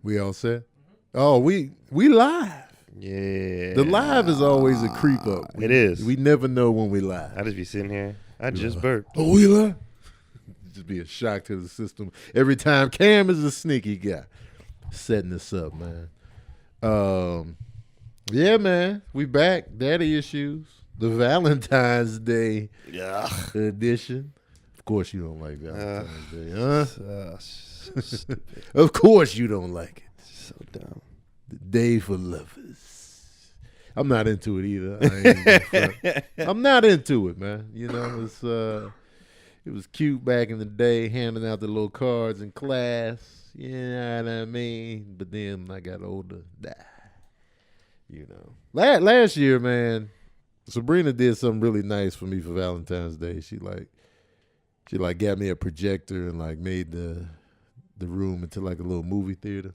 We all set? Oh, we live. Yeah. The live is always a creep up. It is. We never know when we live. I just be sitting here. I just burped. Oh, we live? Just be a shock to the system every time. Cam is a sneaky guy setting this up, man. Yeah, man. We back. Daddy issues. The Valentine's Day edition. Of course you don't like Valentine's Day, huh? So stupid. Of course you don't like it. So dumb. The day for lovers. I'm not into it either. I ain't gonna front. I'm not into it, man. You know, it was cute back in the day, handing out the little cards in class. You know what I mean? But then when I got older, you know. Last year, man, Sabrina did something really nice for me for Valentine's Day. She got me a projector and like made the room into like a little movie theater.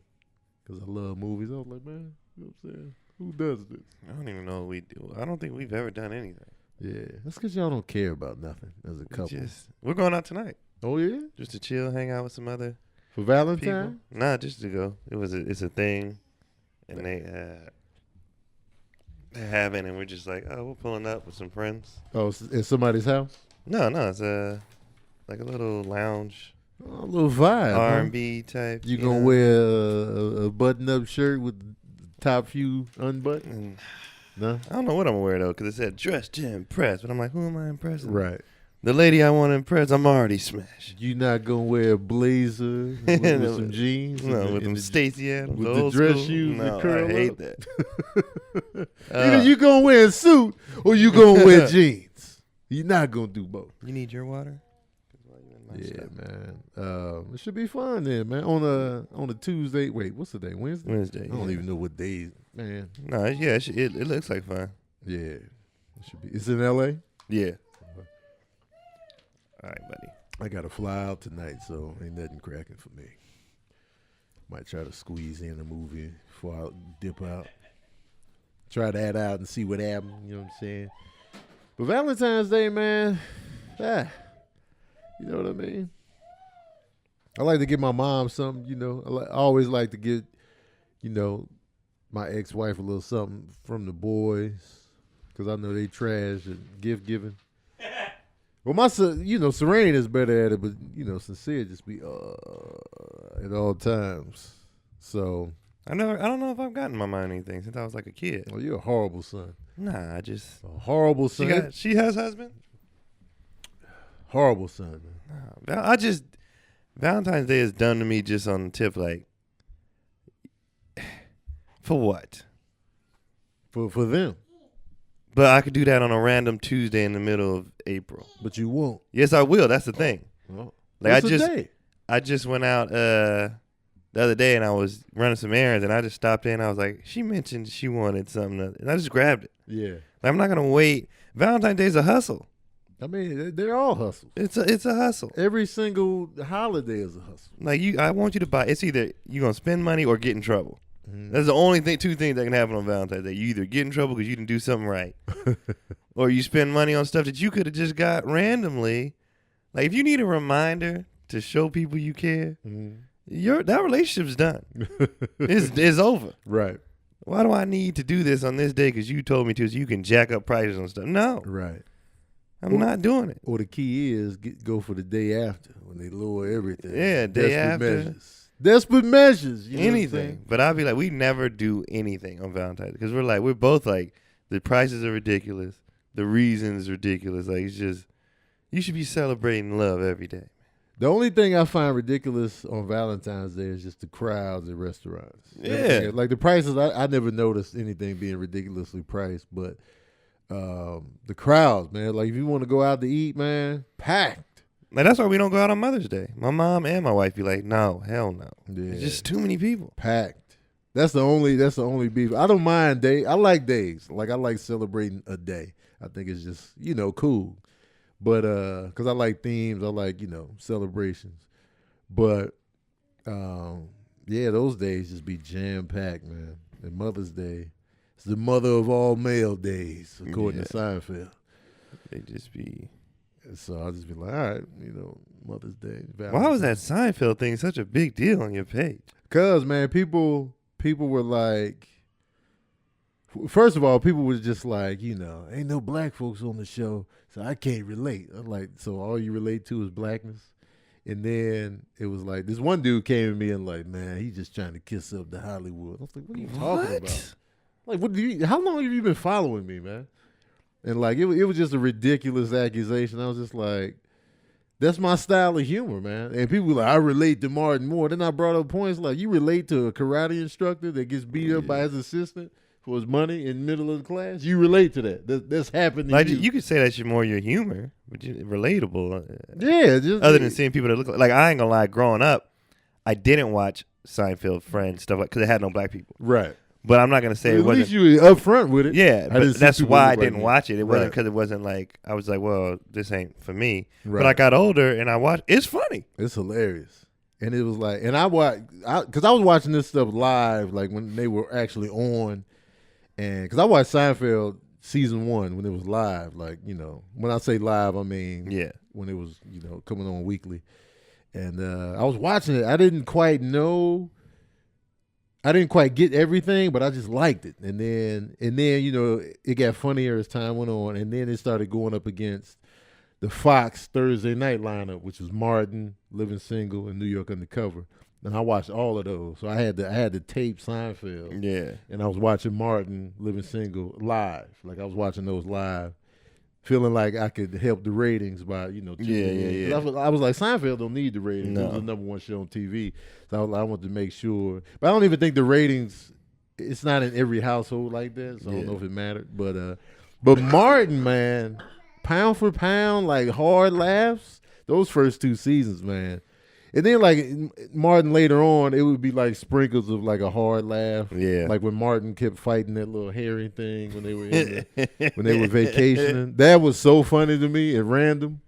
Because I love movies. I was like, man, you know what I'm saying? Who does this? I don't even know what we do. I don't think we've ever done anything. Yeah, that's because y'all don't care about nothing as a couple. We're going out tonight. Oh, yeah? Just to chill, hang out with some other For Valentine? people. Nah, just to go. It's a thing. And they're having, and we're just like, oh, we're pulling up with some friends. Oh, it's in somebody's house? No, it's like a little lounge. Oh, a little vibe. R&B type. You gonna wear a button-up shirt with the top few unbuttoned? No? I don't know what I'm gonna wear though, because it said dress to impress, but I'm like, who am I impressing? Right. The lady I want to impress, I'm already smashed. You not gonna wear a blazer with some jeans? No, with them Stacey Adams, with the the old dress school. shoes No, that curl I hate up? that. Either you gonna wear a suit or you gonna wear jeans. You're not gonna do both. You need your water? Yeah, man. It should be fun then, man. On a Tuesday. Wait, what's the day? Wednesday? Wednesday. I don't even know what day, man. No, yeah, it looks like fun. Yeah, it should be. It's in L.A. Yeah. All right, buddy. I got to fly out tonight, so ain't nothing cracking for me. Might try to squeeze in a movie before I dip out. Try that out and see what happens. You know what I'm saying? But Valentine's Day, man. You know what I mean? I like to give my mom something, you know. I always like to get, you know, my ex-wife a little something from the boys because I know they trash at gift giving. Well, my son, you know, Serene is better at it, but, you know, Sincere just be at all times. So. I don't know if I've gotten my mom anything since I was like a kid. Well, you're a horrible son. Nah, I just. A horrible son. She has husband? Horrible son, man. Valentine's Day is done to me just on the tip, like, for what? For them. But I could do that on a random Tuesday in the middle of April. But you won't. Yes, I will. That's the thing. Well, like day? I just went out the other day and I was running some errands and I just stopped in. I was like, she mentioned she wanted something, and I just grabbed it. Yeah. Like, I'm not gonna wait. Valentine's Day is a hustle. I mean, they're all hustles. It's a hustle. Every single holiday is a hustle. Like I want you to buy. It's either you're gonna spend money or get in trouble. Mm-hmm. That's the only two things that can happen on Valentine's Day. You either get in trouble because you didn't do something right, or you spend money on stuff that you could have just got randomly. Like if you need a reminder to show people you care, that relationship's done. It's over. Right. Why do I need to do this on this day because you told me to so you can jack up prices on stuff? No. Right. I'm not doing it. Or the key is go for the day after when they lower everything. Yeah, day after. Desperate measures. You know anything. But I'll be like, we never do anything on Valentine's because we're both like, the prices are ridiculous. The reason is ridiculous. Like, it's just, you should be celebrating love every day. The only thing I find ridiculous on Valentine's Day is just the crowds at restaurants. Yeah. Like the prices, I never noticed anything being ridiculously priced, but the crowds, man. Like if you want to go out to eat, man, packed. Like that's why we don't go out on Mother's Day. My mom and my wife be like, no, hell no. Yeah. It's just too many people. Packed. That's the only beef. I don't mind day. I like days. Like I like celebrating a day. I think it's just, you know, cool. But because I like themes, I like, you know, celebrations. But yeah, those days just be jam packed, man. And Mother's Day, it's the mother of all male days, according to Seinfeld. They just be. So I'll just be like, all right, you know, Mother's Day. Why was that Seinfeld thing such a big deal on your page? Cause man, people were like, first of all, people was just like, ain't no black folks on the show, so I can't relate. I'm like, so all you relate to is blackness. And then it was like this one dude came to me and like, man, he's just trying to kiss up to Hollywood. I was like, what are you talking about? Like, how long have you been following me, man? And like, it was just a ridiculous accusation. I was just like, that's my style of humor, man. And people were like, I relate to Martin more. Then I brought up points like, you relate to a karate instructor that gets beat up by his assistant for his money in the middle of the class? You relate to that. That's happened to you. You could say that's more your humor, but relatable. Yeah. Just, other than seeing people that look like I ain't gonna lie, growing up, I didn't watch Seinfeld, Friends, stuff like, because it had no black people. Right. But I'm not gonna say at it wasn't. At least you were upfront with it. Yeah, but that's why I didn't watch it. It wasn't right. because it wasn't like, I was like, well, this ain't for me. Right. But I got older and I watched. It's funny. It's hilarious. And it was like, and I watched, because I was watching this stuff live, like when they were actually on. And because I watched Seinfeld season 1 when it was live, like, when I say live, I mean, when it was, coming on weekly. And I was watching it. I didn't quite get everything, but I just liked it. And then, it got funnier as time went on. And then it started going up against the Fox Thursday night lineup, which was Martin, Living Single, and New York Undercover. And I watched all of those. So I had to tape Seinfeld. Yeah. And I was watching Martin, Living Single live. Like I was watching those live, feeling like I could help the ratings by, Yeah. I was like, Seinfeld don't need the ratings. No. It was the number one show on TV. So I wanted to make sure. But I don't even think the ratings, it's not in every household like that. So I don't know if it mattered. But Martin, man, pound for pound, like hard laughs, those first 2 seasons, man. And then like Martin later on, it would be like sprinkles of like a hard laugh. Yeah. Like when Martin kept fighting that little herring thing when they were when they were vacationing. That was so funny to me and random,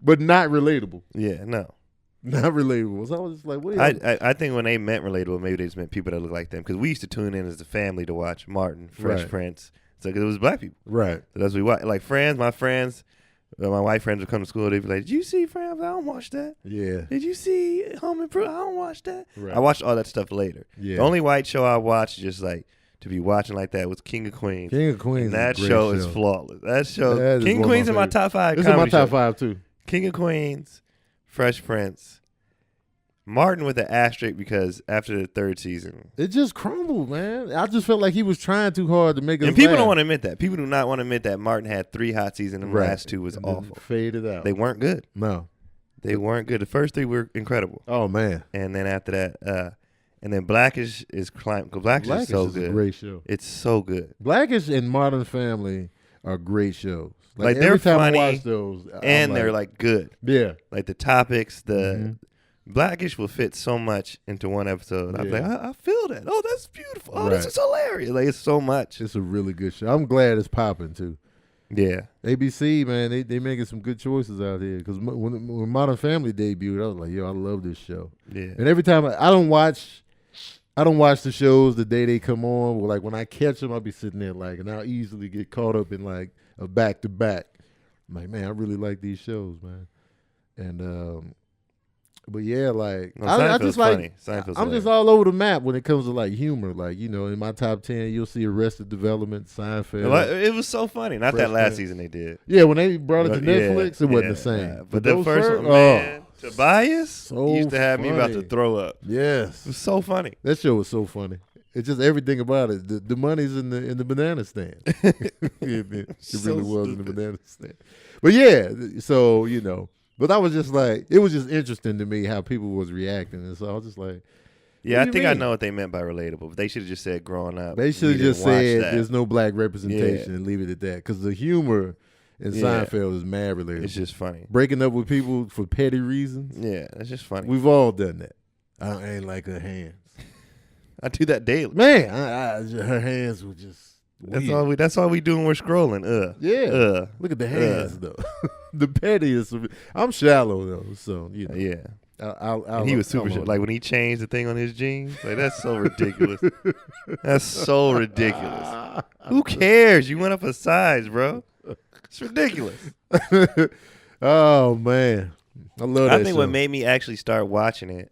but not relatable. Yeah, no. Not relatable. So I was just like, what? I think when they meant relatable, maybe they just meant people that look like them. Because we used to tune in as a family to watch Martin, Fresh Prince. So because it was black people. Right. So that's what we watch. Like Friends, my white friends would come to school. They'd be like, "Did you see Friends? I don't watch that." Yeah. Did you see Home Improvement? I don't watch that. Right. I watched all that stuff later. Yeah. The only white show I watched, just like to be watching like that, was King of Queens. King of Queens. And that show is flawless. That show, King of Queens, is my top 5. It's in my top 5 too. King of Queens, Fresh Prince, Martin with an asterisk because after the 3rd season, it just crumbled, man. I just felt like he was trying too hard to make us. And people laugh. don't want to admit that. People do not want to admit that Martin had 3 hot seasons, and the last 2 was awful. Faded out. They weren't good. No, they weren't good. The first 3 were incredible. Oh man! And then after that, and then Blackish is climbing. Blackish is so good. A great show. It's so good. Blackish and Modern Family are great shows. Like they're funny, I watch those, and they're like good. Yeah, like the topics, Blackish will fit so much into one episode. I'm like, I feel that. Oh, that's beautiful. Oh, this is hilarious. Like, it's so much. It's a really good show. I'm glad it's popping, too. Yeah. ABC, man, they making some good choices out here. Because when Modern Family debuted, I was like, yo, I love this show. Yeah. And every time I don't watch the shows the day they come on. Like, when I catch them, I'll be sitting there, like, and I'll easily get caught up in, like, a back-to-back. I'm like, man, I really like these shows, man. And, but yeah, like I just like I'm just all over the map when it comes to like humor. Like in my top 10, you'll see Arrested Development, Seinfeld. It was so funny. Not that last season they did. Yeah, when they brought it to Netflix, it wasn't the same. But the first one, man, Tobias used to have me about to throw up. Yes, it was so funny. That show was so funny. It's just everything about it. The money's in the banana stand. it really was in the banana stand. But yeah, so But I was just like, it was just interesting to me how people was reacting. And so I was just like, yeah, I think I know what they meant by relatable. But they should have just said growing up. They should have just said there's no black representation and leave it at that. Because the humor in Seinfeld is mad relatable. It's just funny. Breaking up with people for petty reasons. Yeah, it's just funny. We've all done that. I ain't like her hands. I do that daily. Man, her hands were just weird. That's all we do when we're scrolling. Yeah. Look at the hands though. The pettiest. I'm shallow though, so Yeah. He was super shallow. Like when he changed the thing on his jeans. Like that's so ridiculous. That's so ridiculous. Who cares? You went up a size, bro. It's ridiculous. Oh man, I love that. I think show. what made me actually start watching it,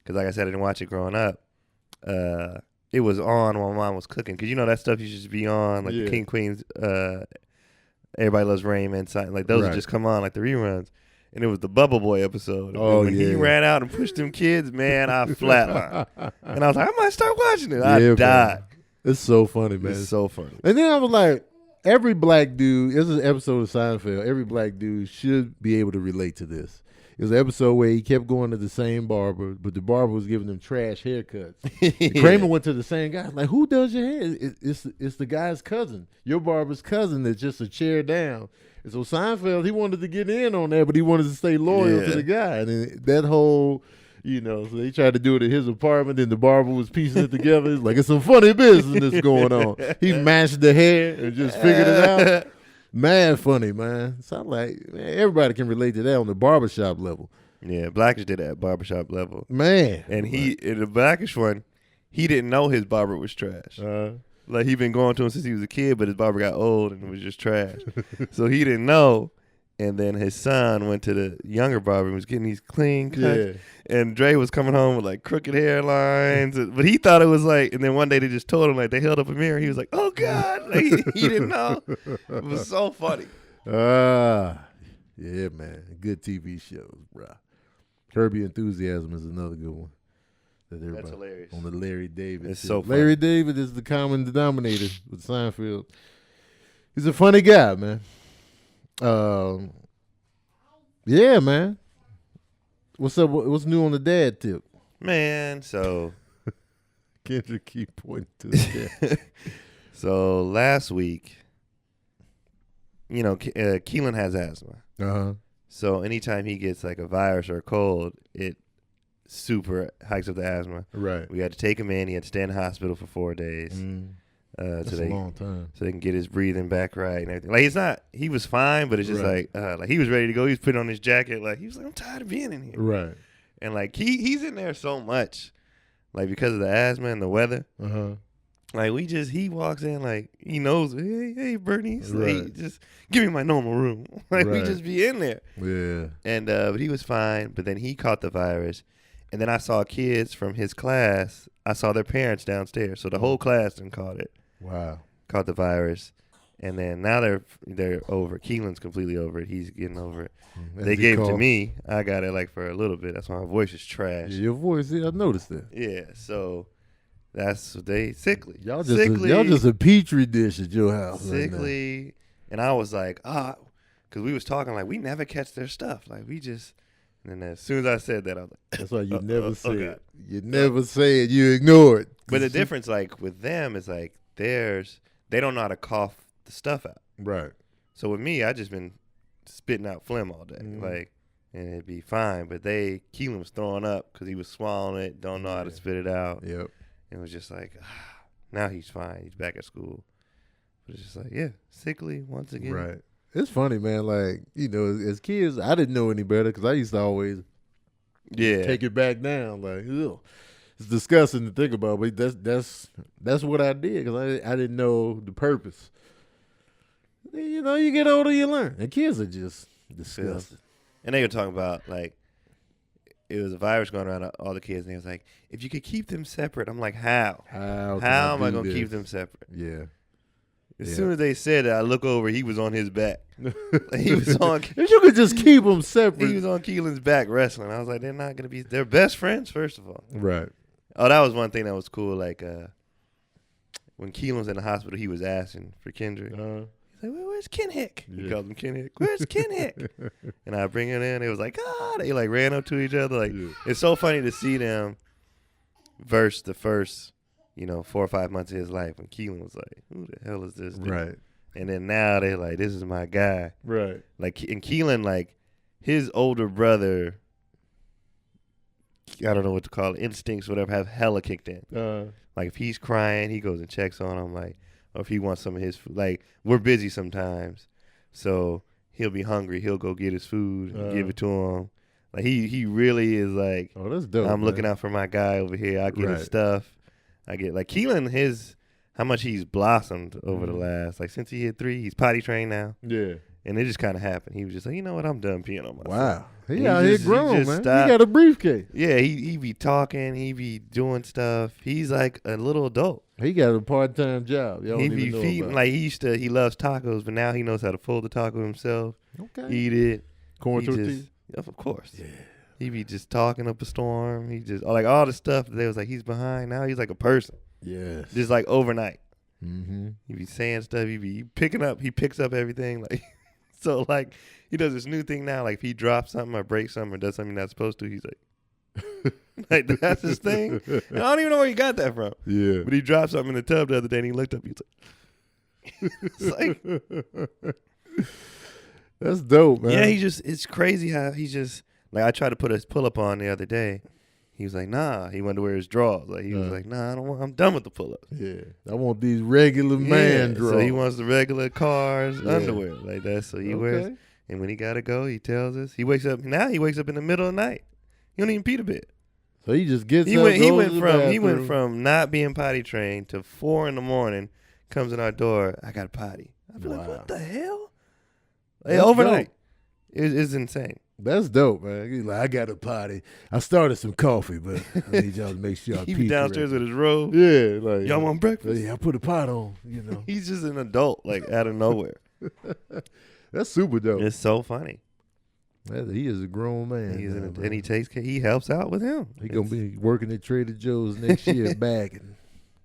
because like I said, I didn't watch it growing up, it was on while my mom was cooking. Because you know that stuff used to just be on, like Yeah. the King Queens, Everybody Loves Raymond, like those would Right. just come on, like the reruns. And it was the Bubble Boy episode. Oh, and when he yeah. ran out and pushed them kids, man, I flatlined. And I was like, I might start watching it. Yeah, I man. died. It's so funny, man. It's so funny. And then I was like, every black dude, this is an episode of Seinfeld, every black dude should be able to relate to this. It was an episode where he kept going to the same barber, but the barber was giving him trash haircuts. And Kramer went to the same guy. Like, who does your hair? It's the guy's cousin. Your barber's cousin that's just a chair down. And so Seinfeld, he wanted to get in on that, but he wanted to stay loyal to the guy. And then that whole, so they tried to do it at his apartment, and the barber was piecing it together. It's like, it's some funny business that's going on. He matched the hair and just figured it out. Mad funny, man. So I'm like, man, everybody can relate to that on the barbershop level. Yeah, Blackish did that at barbershop level. Man. And in the Blackish one, he didn't know his barber was trash. Like, he'd been going to him since he was a kid, but his barber got old and it was just trash. So he didn't know. And then his son went to the younger barber and was getting these clean cuts. Yeah. And Dre was coming home with, like, crooked hairlines. But he thought it was, like, and then one day they just told him, like, they held up a mirror. He was like, oh, God. Like, he didn't know. It was so funny. Yeah, man. Good TV shows, bro. Curb Your Enthusiasm is another good one. That's hilarious. On the Larry David. It's so funny. Larry David is the common denominator with Seinfeld. He's a funny guy, man. Yeah, man. What's up? What's new on the dad tip? Man, so Kendrick keep pointing to the dad. So last week, Keelan has asthma. Uh-huh. So anytime he gets like a virus or a cold, it super hikes up the asthma. Right. We had to take him in. He had to stay in the hospital for 4 days. That's a long time. So they can get his breathing back right and everything. Like, he was fine, but it's just like he was ready to go. He was putting on his jacket. Like, he was like, I'm tired of being in here. Right. And like, he's in there so much, like, because of the asthma and the weather. Uh-huh. Like, he walks in, like, he knows, hey, Bernie, Right. like, just give me my normal room. Like, we Right. just be in there. Yeah. And, but he was fine, but then he caught the virus. And then I saw kids from his class. I saw their parents downstairs. So the whole class done caught it. Wow. Caught the virus. And then now they're over. Keelan's completely over it. He's getting over it. They gave it to me. I got it like for a little bit. That's why my voice is trash. Yeah, your voice, I noticed that. Yeah, so that's what they sickly. Y'all just a petri dish at your house. Sickly. Right, and I was like, because we was talking like we never catch their stuff. Like we just, and then as soon as I said that, I was like, that's why you never say okay. it. You never say it. You ignore it. But the difference, like with them, is like they don't know how to cough the stuff out. Right. So with me, I just been spitting out phlegm all day, like, and it'd be fine. But Keelan was throwing up because he was swallowing it, don't know how to spit it out. Yep. It was just like, now he's fine. He's back at school. But it's just like, yeah, sickly once again. Right. It's funny, man. Like, as kids, I didn't know any better because I used to always take it back down. Like, ugh. It's disgusting to think about, but that's what I did because I didn't know the purpose. You get older, you learn. And kids are just disgusting. And they were talking about, like, it was a virus going around all the kids, and they was like, if you could keep them separate. I'm like, how? How am I going to keep them separate? Yeah. As soon as they said it, I look over, he was on his back. He was on. If you could just keep them separate. He was on Keelan's back wrestling. I was like, they're not going to be, they're best friends, first of all. Right. Oh, that was one thing that was cool. Like, when Keelan was in the hospital, he was asking for Kendrick. He's like, where's Ken Hick? He called him Ken Hick. Where's Ken Hick? And I bring it in. It was like, they like ran up to each other. Like, it's so funny to see them verse the first, 4 or 5 months of his life when Keelan was like, who the hell is this dude? Right. And then now they're like, this is my guy. Right. Like, and Keelan, like, his older brother, I don't know what to call it, instincts, whatever, have hella kicked in. Like, if he's crying, he goes and checks on him, like, or if he wants some of his food. Like, we're busy sometimes, so he'll be hungry. He'll go get his food and give it to him. Like, he really is like, oh, that's dope. I'm looking out for my guy over here. I get his stuff. I get, like, Keelan, how much he's blossomed over the last, like, since he hit 3, he's potty trained now. Yeah. And it just kind of happened. He was just like, you know what, I'm done peeing on myself. Wow. He out here grown, man. He got a briefcase. Yeah, he be talking. He be doing stuff. He's like a little adult. He got a part-time job. Y'all He don't be even know feeding about. like he loves tacos, but now he knows how to fold the taco himself. Okay. Eat it. Corn tortillas. Of course. Yeah. He be just talking up a storm. He just like all the stuff that they was like he's behind. Now he's like a person. Yes. Just like overnight. Mm-hmm. He be saying stuff. He picks up everything. Like so like he does this new thing now. Like if he drops something or breaks something or does something he's not supposed to, he's like that's his thing. And I don't even know where he got that from. Yeah. But he dropped something in the tub the other day and he looked up. He's like, it's like that's dope, man. yeah, it's crazy how he just, like I tried to put his pull-up on the other day. He was like, nah. He wanted to wear his drawers. Like he was like, nah, I'm done with the pull-ups. Yeah. I want these regular man drawers. So he wants the regular cars underwear. Like that. So he wears, and when he got to go, he tells us. He wakes up in the middle of the night. He don't even pee the bed. So he just gets He up, went from not being potty trained to 4 a.m, comes in our door, I got a potty. I'd be like, what the hell? Like, overnight. It's insane. That's dope, man. He's like, I got a potty. I started some coffee, but I need y'all to make sure I pee. He be downstairs with his robe. Yeah, like y'all want breakfast? Yeah, I put a pot on, you know. He's just an adult, like out of nowhere. That's super dope. It's so funny. He is a grown man. And he takes care. He helps out with him. He gonna be working at Trader Joe's next year bagging.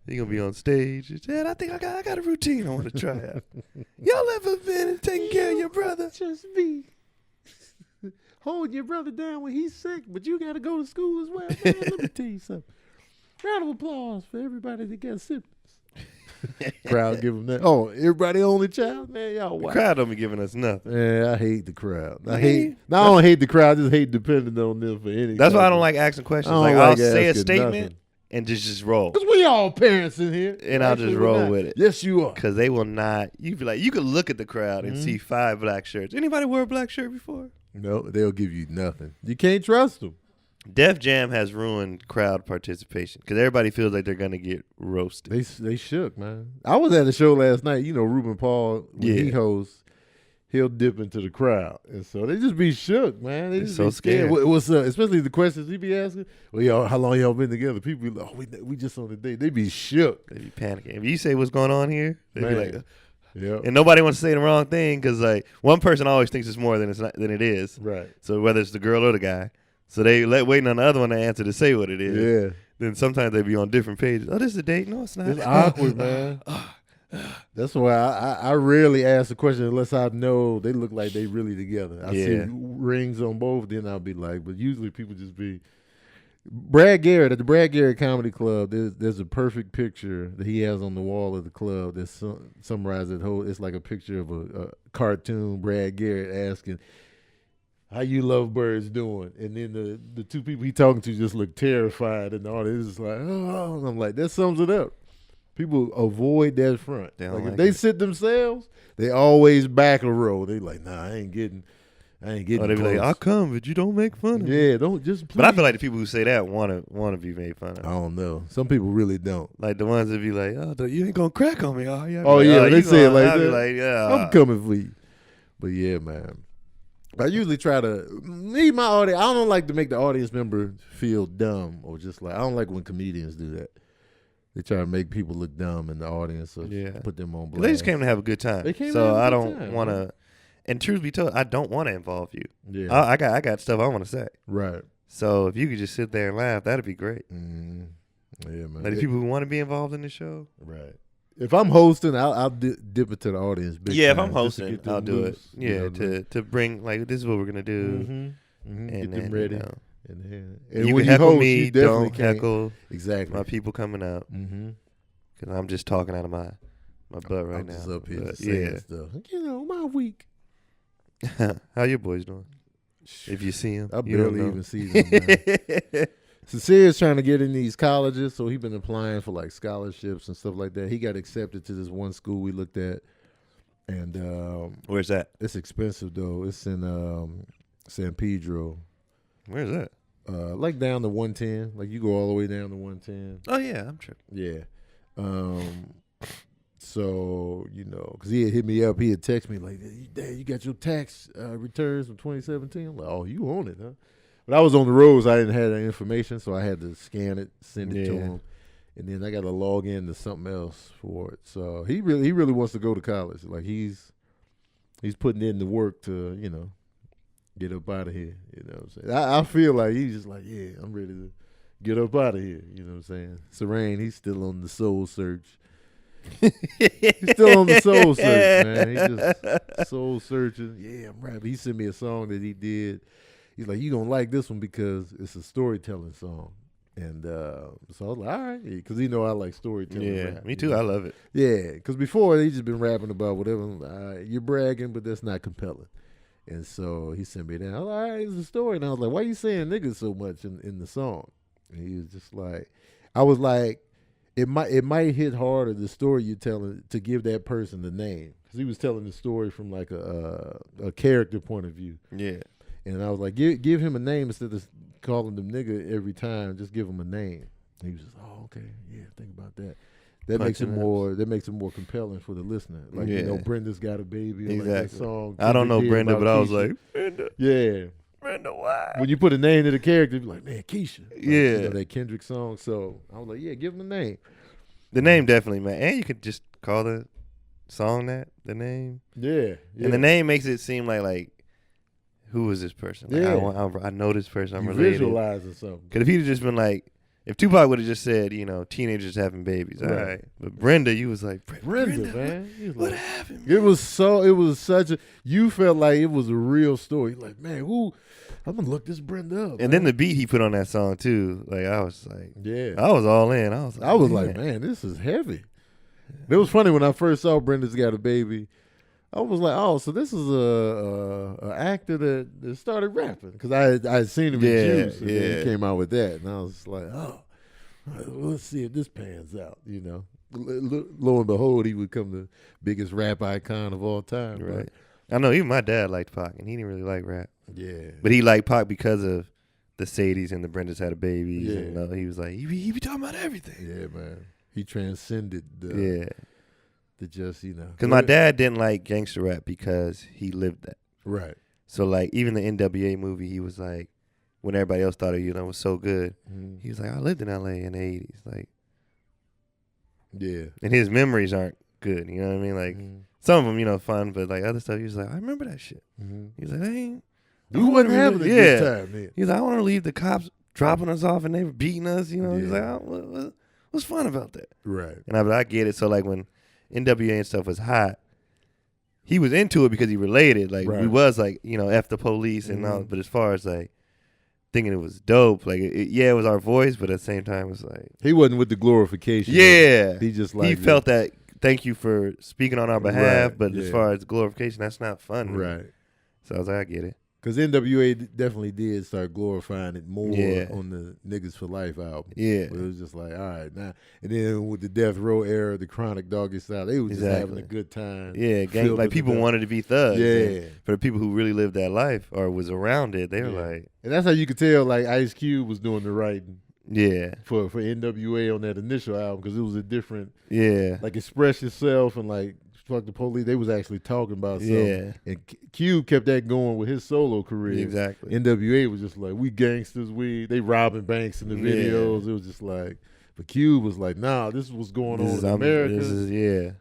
He gonna be on stage. Dad, I think I got a routine I want to try out. Y'all ever been taking care of your brother? Just me. Hold your brother down when he's sick, but you got to go to school as well. Man, let me tell you something. Round of applause for everybody that got symptoms. Crowd give them that. Oh, everybody only child? Man, y'all The wow. crowd don't be giving us nothing. Yeah, I hate the crowd. I don't hate the crowd. I just hate depending on them for anything. That's why I don't like asking questions. I'll say a statement and just roll. Because we all parents in here. And I'll just roll with it. Yes, you are. Because they will not. You be like, you could look at the crowd and see 5 black shirts. Anybody wear a black shirt before? No, they'll give you nothing. You can't trust them. Def Jam has ruined crowd participation because everybody feels like they're gonna get roasted. They shook, man. I was at a show last night. You know, Ruben Paul, when he hosts, he'll dip into the crowd, and so they just be shook, man. They just so be scared. scared. What's especially the questions he be asking. Well, y'all, how long y'all been together? People be like, oh, we just on the date. They be shook. They be panicking. If you say what's going on here, they be like, yeah. And nobody wants to say the wrong thing because like one person always thinks it's more than it is. Right. So whether it's the girl or the guy, so they waiting on the other one to answer to say what it is. Yeah. Then sometimes they be on different pages. Oh, this is a date. No, it's not. It's awkward, man. That's why I rarely ask a question unless I know they look like they really together. I see rings on both, then I'll be like, but usually people just be. Brad Garrett at the Brad Garrett Comedy Club. There's a perfect picture that he has on the wall of the club that summarizes the whole. It's like a picture of a cartoon. Brad Garrett asking, "How you lovebirds doing?" And then the two people he talking to just look terrified, and the audience is like, "Oh," and I'm like, that sums it up. People avoid that front. If they sit themselves, they always back a row. They like, nah, I ain't getting. Oh, they be like, I'll come, but you don't make fun of me. Yeah, don't just. Please. But I feel like the people who say that want to be made fun of. I don't know. Some people really don't. Like the ones that be like, "Oh, you ain't gonna crack on me, are you?" They say it like that. Like, yeah, I'm coming for you. But yeah, man. I usually try to meet my audience. I don't like to make the audience member feel dumb or just like I don't like when comedians do that. They try to make people look dumb in the audience or put them on blast. They just came to have a good time. So I don't want to. And truth be told, I don't want to involve you. Yeah, I got stuff I want to say. Right. So if you could just sit there and laugh, that'd be great. Yeah, man. Like the people who want to be involved in the show. Right. If I'm hosting, I'll dip into the audience. If I'm hosting, I'll do it. Yeah, to bring like this is what we're gonna do. And get them ready. And you can heckle me. Don't heckle exactly my people coming up. Because I'm just talking out of my butt right now. Just up here saying stuff. My week. How your boys doing? If you see him, I barely even see them. Man. Sincere's trying to get in these colleges, so he's been applying for like scholarships and stuff like that. He got accepted to this one school we looked at, and where's that? It's expensive though. It's in San Pedro. Where's that? Like down to 110. Like you go all the way down to 110. Oh yeah, I'm tripping. Yeah. So, because he had hit me up. He had texted me like, Dad, you got your tax returns from 2017? I'm like, oh, you own it, huh? But I was on the road, so I didn't have that information, so I had to scan it, send it to him. And then I got to log in to something else for it. So he really wants to go to college. Like he's putting in the work to, get up out of here. You know what I'm saying? I feel like he's just like, yeah, I'm ready to get up out of here. You know what I'm saying? Serene, he's still on the soul search. He's still on the soul search, man. He's just soul searching. Yeah, I'm rapping. He sent me a song that he did. He's like, you gonna like this one because it's a storytelling song. And so I was like, all right, because I like storytelling. Yeah, rap, me too. I love it. Yeah, because before he just been rapping about whatever. You're bragging, but that's not compelling. And so he sent me that. I was like, all right, it's a story. And I was like, why you saying niggas so much in the song? And he was just like, I was like, it might hit harder the story you're telling to give that person the name, because he was telling the story from like a character point of view. Yeah. And I was like, give him a name instead of calling them nigga every time. Just give him a name. And he was just, oh, okay, yeah, think about that. That makes it more compelling for the listener. Like, Brenda's got a baby. Exactly. Like that song. I don't know Brenda, but I was Keisha. like, Brenda. Yeah. Brenda, why? When you put a name to the character, you're like, man, Keisha. Like, yeah. That Kendrick song. So I was like, yeah, give him a name. The name definitely, man. And you could just call the song the name. Yeah. And the name makes it seem like who is this person? Like, I know this person. I'm related. Visualizing something. Because if he'd have just been like, if Tupac would have just said, teenagers having babies, all right. But Brenda, you was like, Brenda, man. What happened? Man? It was such a, you felt like it was a real story. Like, man, I'm going to look this Brenda up. And then the beat he put on that song, too. Like, I was like, yeah. I was all in. I was like, man, this is heavy. It was funny when I first saw Brenda's Got a Baby. I was like, oh, so this is a actor that started rapping, because I had seen him in Juice, and then he came out with that, and I was like, oh, well, let's see if this pans out. Lo and behold, he would become the biggest rap icon of all time. Right. I know even my dad liked Pac, and he didn't really like rap. Yeah, but he liked Pac because of the Sadies and the Brenda's Had a Baby. Yeah, and, he was like, he be talking about everything. Yeah, man, he transcended the just, Because my dad didn't like gangster rap because he lived that. Right. So, like, even the NWA movie, he was like, when everybody else thought it, was so good, he was like, I lived in L.A. in the 80s. Like, yeah. And his memories aren't good, you know what I mean? Like, some of them, fun, but, like, other stuff, he was like, I remember that shit. He was like, we wasn't having a good time, man. He was like, I want to leave the cops dropping us off and they were beating us, He was like, what's fun about that? Right. And I get it. So, like, when NWA and stuff was hot, he was into it because he related. Like, we was like, F the police and all. But as far as like thinking it was dope, like, it was our voice, but at the same time, it was like, he wasn't with the glorification. Yeah, he just like, he felt that. Thank you for speaking on our behalf, but as far as glorification, that's not fun. Right. So I was like, I get it. Because NWA definitely did start glorifying it more on the Niggas for Life album. Yeah. But it was just like, all right, now. And then with the Death Row era, the Chronic Doggy Style, they were just having a good time. Yeah, like people wanted to be thugs. Yeah. For the people who really lived that life or was around it, they were like. And that's how you could tell, like, Ice Cube was doing the writing. Yeah. For NWA on that initial album, because it was a different. Yeah. Like, Express Yourself and, like, Fuck the Police, they was actually talking about something. Yeah. And Cube kept that going with his solo career. Exactly. NWA was just like, we gangsters, they robbing banks in the videos. It was just like, but Cube was like, nah, this is what's going on in America.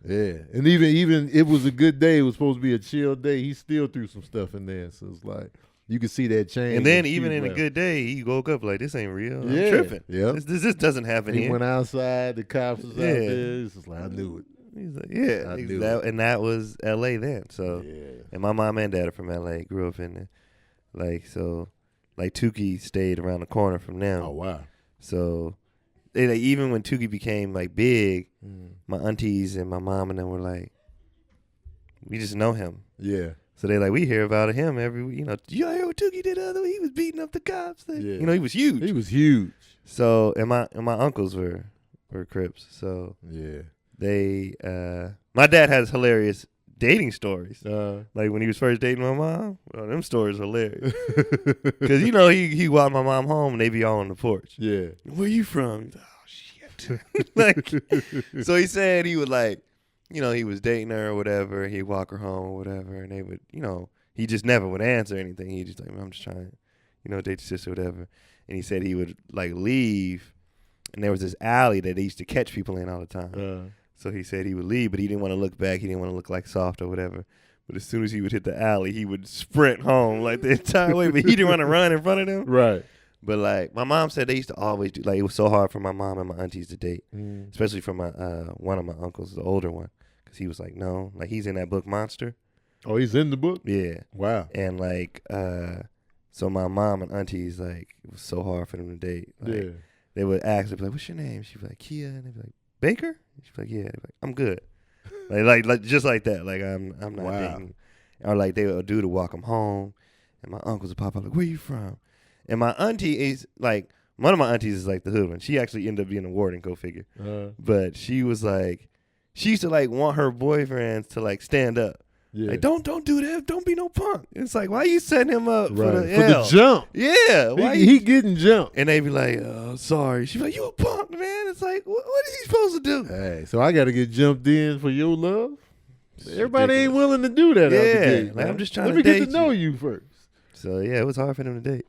Yeah. And even it was a good day. It was supposed to be a chill day. He still threw some stuff in there. So it's like, you could see that change. And then even in a good day, he woke up like, this ain't real. I'm tripping. Yeah. This doesn't happen here. He went outside, the cops was out there. It's just like, I knew it. He's like, and that was L.A. then. So, and my mom and dad are from L.A. Grew up in there, like Tukey stayed around the corner from them. Oh wow! So, even when Tukey became like big, my aunties and my mom and them were like, we just know him. Yeah. So they like, we hear about him every week. You hear what Tukey did the other week? He was beating up the cops. He was huge. He was huge. So, and my uncles were Crips. So yeah. My dad has hilarious dating stories. Like when he was first dating my mom, them stories are hilarious. Because he walked my mom home and they be all on the porch. Yeah. Where you from? He's like, oh shit. So he said he would like he was dating her or whatever. He'd walk her home or whatever, and they would, he just never would answer anything. He just like, I'm just trying to, date your sister or whatever. And he said he would like leave, and there was this alley that they used to catch people in all the time. So he said he would leave, but he didn't want to look back. He didn't want to look like soft or whatever. But as soon as he would hit the alley, he would sprint home like the entire way. But he didn't want to run in front of them. Right. But like my mom said, they used to always do. Like it was so hard for my mom and my aunties to date, especially for my one of my uncles, the older one, because he was like, no, like he's in that book Monster. Oh, he's in the book? Yeah. Wow. And like, so my mom and aunties, like, it was so hard for them to date. Like, they would ask, they'd be like, what's your name? She'd be like, Kia. And they'd be like, Baker? She'd be like, yeah. They'd be like, I'm good. like just like that. Like I'm not dating. Or like they would do to walk them home, and my uncles would pop up like, where you from? And my auntie is like, one of my aunties is like the hood one. She actually ended up being a warden, go figure. But she was like, she used to like want her boyfriends to like stand up. Yeah. Like, don't do that. Don't be no punk. It's like, why you setting him up for the jump? Yeah. Why he getting jumped? And they be like, oh, sorry. She be like, you a punk, man. It's like, what is he supposed to do? Hey, so I got to get jumped in for your love? Everybody ain't willing to do that. Yeah. Like, I'm just trying Let to me get to know you first. So, yeah, it was hard for them to date.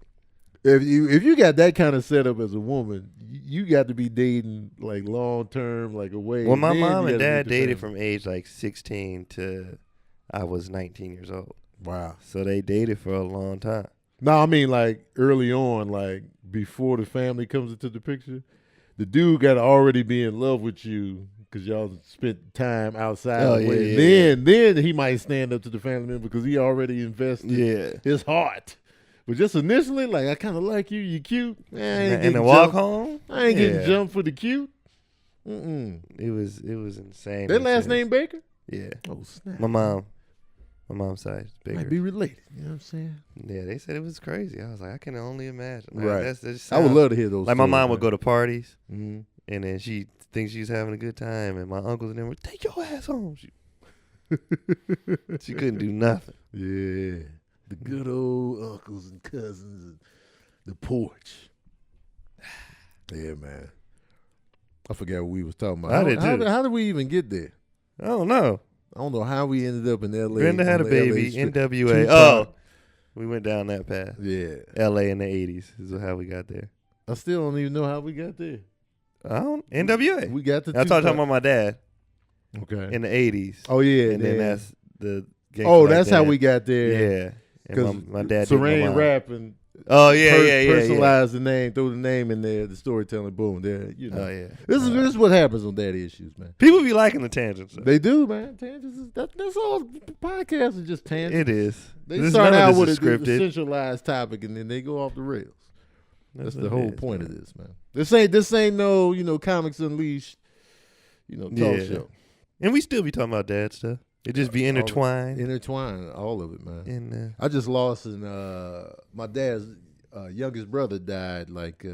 If you got that kind of setup as a woman, you got to be dating like long term, like away. Well, my mom and dad dated from age like 16 to I was 19 years old. Wow. So they dated for a long time. No, I mean like early on, like before the family comes into the picture, the dude got to already be in love with you because y'all spent time outside. Then he might stand up to the family member because he already invested his heart. But just initially, like, I kind of like you. You cute. And the walk home? I ain't getting jumped for the cute. It was insane. Their last name Baker? Yeah. Oh, snap. My mom's side is Baker. Might be related. You know what I'm saying? Yeah, they said it was crazy. I was like, I can only imagine. Right. I would love to hear those like, stories, my mom would go to parties, and then she thinks she's having a good time, and my uncles and them would take your ass home. She couldn't do nothing. Yeah. The good old uncles and cousins and the porch. Yeah, man. I forgot what we was talking about. How did we even get there? I don't know. I don't know how we ended up in L.A. Brenda had a baby, NWA. Oh, we went down that path. Yeah. L.A. in the 80s is how we got there. I still don't even know how we got there. NWA. We got to I talking about my dad. Okay. In the 80s. Oh, yeah. And then that's the that's how we got there. Yeah. And my dad Saran wrap and personalize the name, throw the name in there, the storytelling, boom, there. You know. Oh yeah. This is what happens on Daddy Issues, man. People be liking the tangents. They do, man. Tangents that's all. Podcasts are just tangents. It is. They start out with a centralized topic and then they go off the rails. That's the whole point of this, man. This ain't no Comics Unleashed, talk show. And we still be talking about dad stuff. It just be intertwined. All of it, man. I just lost my dad's youngest brother died like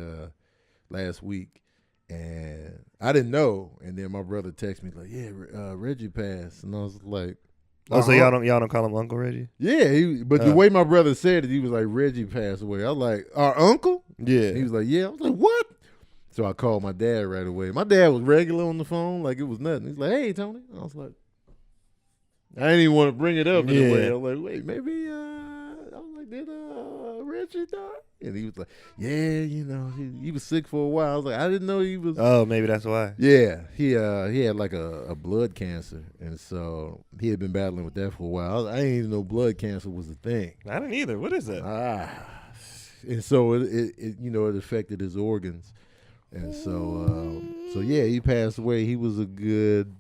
last week, and I didn't know. And then my brother texted me like, "Yeah, Reggie passed," and I was like, so y'all don't call him Uncle Reggie? Yeah, but the way my brother said it, he was like, "Reggie passed away." I was like, "Our uncle?" Yeah. And he was like, "Yeah." I was like, "What?" So I called my dad right away. My dad was regular on the phone, like it was nothing. He's like, "Hey, Tony." I was like, I didn't even want to bring it up in a way. I was like, wait, maybe, I was like, did Reggie die? And he was like, yeah, he was sick for a while. I was like, I didn't know he was. Oh, maybe that's why. Yeah, he had like a blood cancer. And so he had been battling with that for a while. I didn't even know blood cancer was a thing. I didn't either. What is that? And so it affected his organs. And so yeah, he passed away. He was a good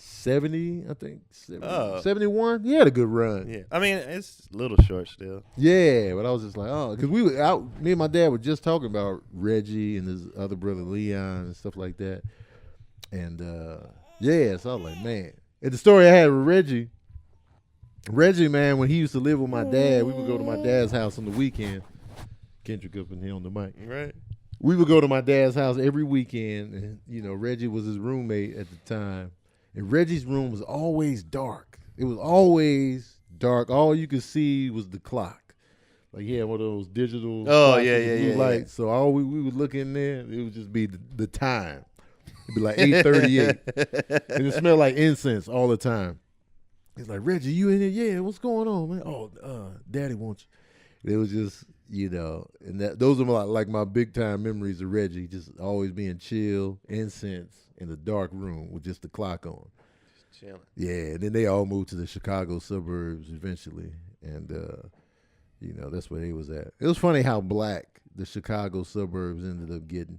70, I think. 71. He had a good run. Yeah. I mean, it's a little short still. Yeah, but I was just like, because we were out. Me and my dad were just talking about Reggie and his other brother Leon and stuff like that. And so I was like, man. And the story I had with Reggie, man, when he used to live with my dad, we would go to my dad's house on the weekend. Kendrick up in here on the mic. Right. We would go to my dad's house every weekend, and Reggie was his roommate at the time. And Reggie's room was always dark. It was always dark. All you could see was the clock. Like he had one of those digital blue lights. So all we would look in there, it would just be the time. It'd be like 8:38, and it smelled like incense all the time. He's like, Reggie, you in here? Yeah, what's going on, man? Oh, Daddy wants you. It was just, and those are like my big time memories of Reggie, just always being chill, incense in a dark room with just the clock on. Just chilling. Yeah, and then they all moved to the Chicago suburbs eventually, and that's where they was at. It was funny how black the Chicago suburbs ended up getting.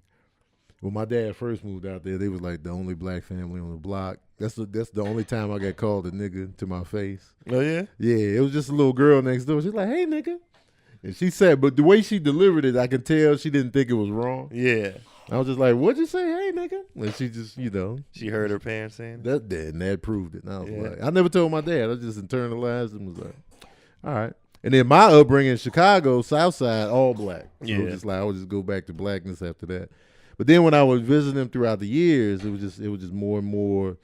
When my dad first moved out there, they was like the only black family on the block. That's the only time I got called a nigga to my face. Oh yeah? Yeah, it was just a little girl next door. She's like, "Hey, nigga," and she said, but the way she delivered it, I could tell she didn't think it was wrong. Yeah. I was just like, "What'd you say, hey, nigga?" And she just, She heard her parents saying that. And that proved it. And I was like, I never told my dad. I just internalized and was like, all right. And then my upbringing in Chicago, South Side, all black. So it was just like I would just go back to blackness after that. But then when I was visiting them throughout the years, it was just more and more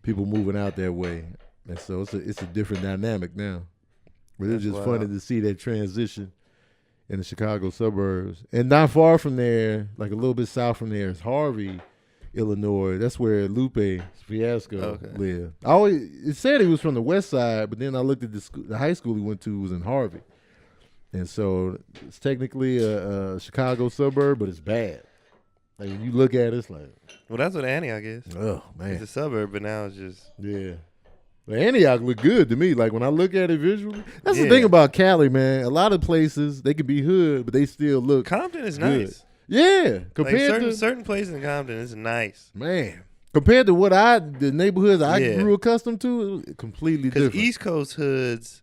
people moving out that way, and so it's a different dynamic now. But it's just funny to see that transition in the Chicago suburbs, and not far from there, like a little bit south from there, is Harvey, Illinois. That's where Lupe Fiasco lived. It said he was from the West Side, but then I looked at the high school he went to was in Harvey, and so it's technically a Chicago suburb, but it's bad. Like when you look at it, it's like, well, that's what Antioch is. Oh man, it's a suburb, but now it's just But Antioch look good to me. Like when I look at it visually, that's the thing about Cali, man. A lot of places they could be hood, but they still look. Compton is good. nice. Yeah, compared to to certain places in Compton, it's nice. Man, compared to the neighborhoods I grew accustomed to, completely different. Because East Coast hoods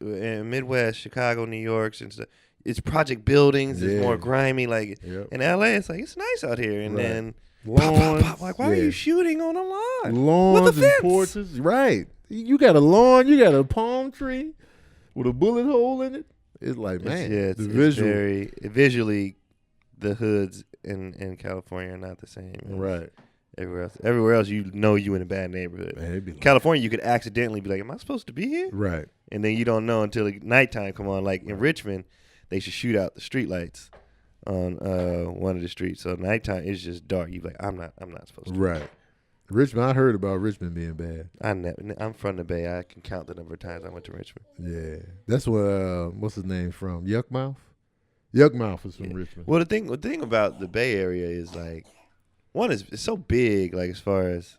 and Midwest, Chicago, New York, and stuff. It's project buildings. It's more grimy. Like in LA, it's like it's nice out here, and then lawns. Pop. Like, why are you shooting on a lawn? Lawns with a fence? and porches. Right. You got a lawn. You got a palm tree with a bullet hole in it. It's like, man, it's very visually. The hoods in California are not the same. Right. Everywhere else, you in a bad neighborhood. Man, California, you could accidentally be like, "Am I supposed to be here?" Right. And then you don't know until nighttime come on. Like in Richmond, they should shoot out the streetlights on one of the streets. So nighttime is just dark. You like, I'm not supposed to. Right. Richmond, I heard about Richmond being bad. I'm from the Bay. I can count the number of times I went to Richmond. Yeah, that's where what's his name from? Yuckmouth. Yuckmouth is from Richmond. Well, the thing about the Bay Area is like, one is it's so big. Like as far as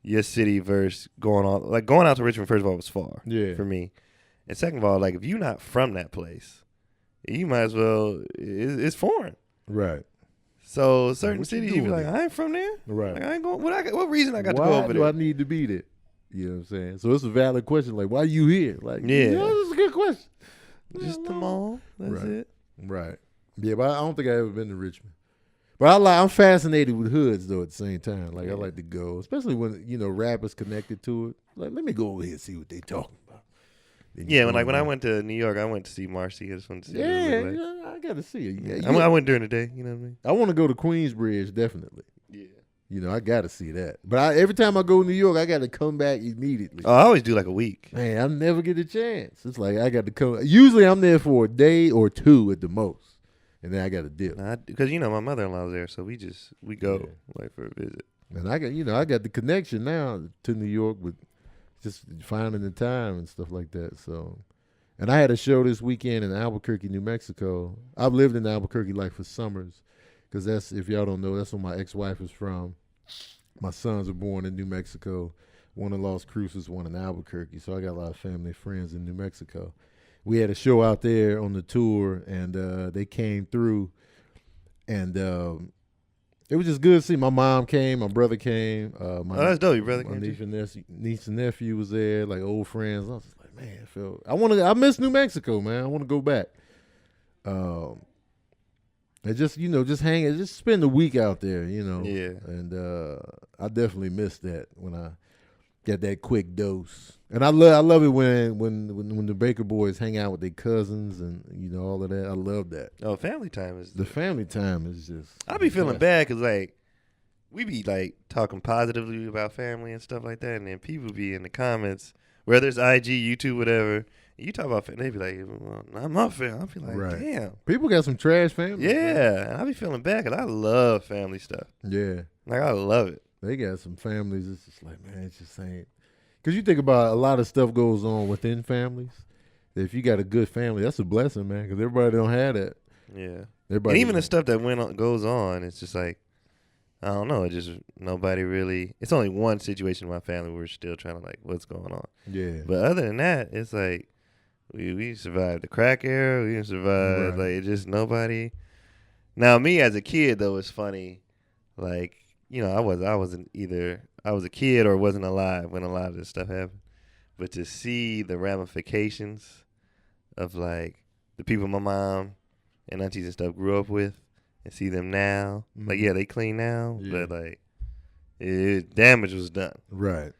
your city versus going out to Richmond. First of all, was far. For me, and second of all, like if you're not from that place, you might as well. It's foreign. Right. So certain cities, you be like, I ain't from there. Right. Like, I ain't going. What reason I got to go over there? Why do I need to be there? You know what I'm saying? So it's a valid question. Like, why are you here? Like, this is a good question. Just the mall. That's it. Right. Yeah, but I don't think I've ever been to Richmond. But I'm fascinated with hoods though. At the same time, like I like to go, especially when rappers connected to it. Like, let me go over here and see what they talking about. When I went to New York, I went to see Marcy. I just wanted to see. I got to see it. Yeah, I went during the day. You know what I mean? I want to go to Queensbridge definitely. Yeah. I got to see that. But every time I go to New York, I got to come back immediately. Oh, I always do like a week. Man, I never get a chance. It's like I got to come. Usually I'm there for a day or two at the most. And then I got to dip. Because, my mother-in-law's there, so we go like for a visit. And I got the connection now to New York with just finding the time and stuff like that. So, and I had a show this weekend in Albuquerque, New Mexico. I've lived in Albuquerque like for summers. Because that's, if y'all don't know, that's where my ex-wife is from. My sons were born in New Mexico. One in Las Cruces, one in Albuquerque. So I got a lot of family and friends in New Mexico. We had a show out there on the tour, and they came through. And it was just good to see. My mom came, my brother came. That's dope. Your brother came. My niece and nephew was there, like old friends. I was just like, man, I miss New Mexico, man. I want to go back. And just hang, just spend the week out there, Yeah. And I definitely miss that when I get that quick dose. And I love it when the Baker boys hang out with their cousins and all of that. I love that. Oh, family time is family time is just. I be feeling bad because like we be like talking positively about family and stuff like that, and then people be in the comments, whether it's IG, YouTube, whatever. You talk about family, they be like, well, not my family. I be like, damn. People got some trash families. Yeah, I be feeling bad because I love family stuff. Yeah. Like, I love it. They got some families. It's just like, man, it's just ain't. Because you think about a lot of stuff goes on within families. If you got a good family, that's a blessing, man. Because everybody don't have that. Yeah. Everybody And even the stuff that goes on, it's just like, I don't know. It just nobody really. It's only one situation in my family where we're still trying to like, what's going on. Yeah. But other than that, it's like we survived the crack era. We survived like just nobody. Now me as a kid though, it's funny. Like I wasn't either. I was a kid or wasn't alive when a lot of this stuff happened. But to see the ramifications of like the people my mom and aunties and stuff grew up with. And see them now, like they clean now, but like damage was done, right?